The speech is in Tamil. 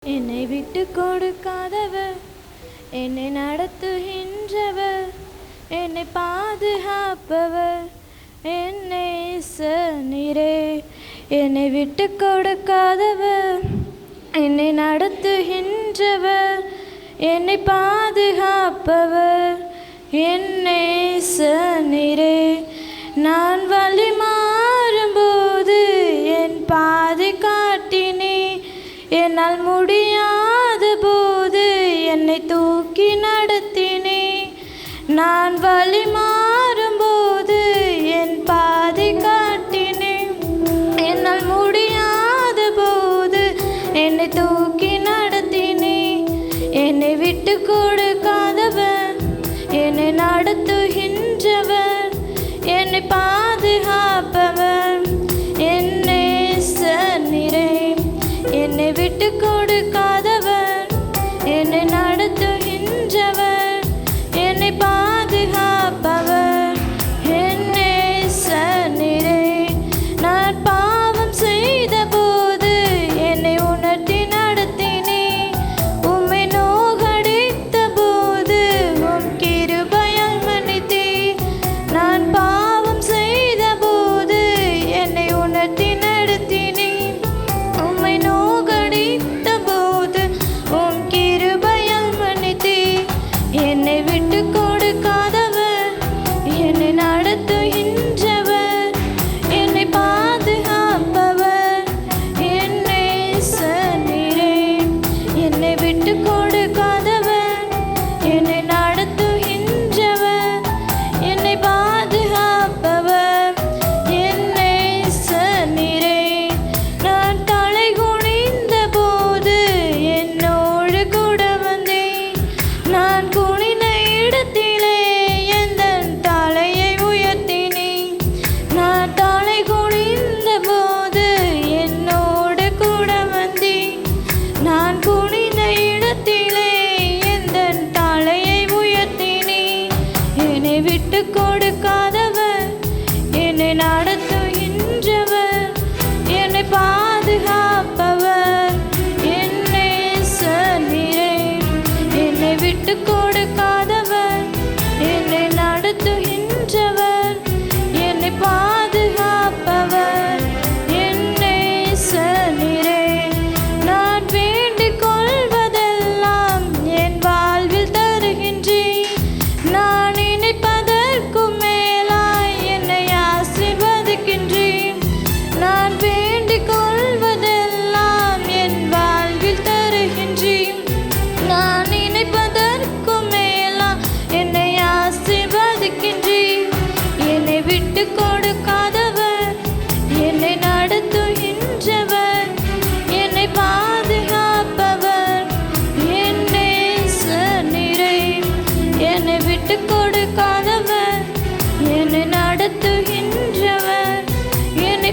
என்னை விட்டு கொடுக்காதவர், என்னை நடத்துகின்றவர், என்னை பாதுகாப்பவர், என்னை நீரே. என்னை விட்டு கொடுக்காதவர், என்னை நடத்துகின்றவர், என்னை பாதுகாப்பவர், என்னை நீரே. நான் வழி மாறும்போது என் பாதை காட்டினே, என்னால் முடியாத போது என்னை தூக்கி நடத்தினே. நான் வழி மாறும்போது என் பாதை காட்டினே, என்னால் முடியாத போது என்னை தூக்கி நடத்தினே. என்னை விட்டு கொடுக்காதவர், என்னை நடத்துகின்றவர், என்னை பாதுகாப்பவர், என்னை நீரே. என்னை விட்டு கொடுக்காதவர், என்னை நடத்துகின்றவர், என்னை பாதுகாப்பவர், என்னை நீரே. நான் பாவம் செய்த போது என்னை உணர்த்தி நடத்தினே, உம்மை நோகடித்த போது உம் கிருபையால் மன்னித்தே. நான் பாவம் செய்த போது என்னை உணர்த்தி நடத்தினே, உம்மை நோகடித்த போது உம் கிருபையால் மன்னித்தே. என்னை விட்டு கொடுக்காதவர், என்னை நடத்துகின்றவர், என்னை பாதுகாப்பவர், என்னை நீரே. என்னை விட்டு கொடுக்காதவர், என்னை நடத்துகின்றவர், என்னை பாதுகாப்பவர், என்னை நீரே. நான் தலை குனிந்த போது என்னோடு கூட வந்தேன், நான் குனிந்த இடத்திலே எந்தன் தலையை உயர்த்தினேன். நான் தலை குனிந்த போது என்னோடு கூட வந்தேன், நான் குனிந்த இடத்திலே எந்தன் தலையை உயர்த்தினேன். என்னை விட்டு கொடுக்காதவர், என்னை நடத்துகின்றவர், என்னை பாதுகாப்பவர், என்னை நீரே. என்னை விட்டு கொடுக்காதவர், என்னை நடத்துகின்றவர், என்னை பாதுகாப்பவர், என்னை நீரே. நான் வேண்டிக் கொள்வதெல்லாம் என் வாழ்வில் தருகின்றேன், நான் நினைப்பதற்கும் மேலாய் என்னை ஆசீர்வதிக்கின்றேன். நான் வேண்டிக் கொள்வதெல்லாம் என் வாழ்வில் தருகின்றேன், நான் நினைப்பதற்கும் மேலாய் என்னை ஆசீர்வதிக்கின்றேன். என்னை விட்டு கொடுக்காதவர், என்னை நடத்துகின்றவர், என்னை பாதுகாப்பவர், என்னை நீரே. என்னை விட்டு கொடுக்காதவர், என்னை நடத்துகின்றவர், என்னை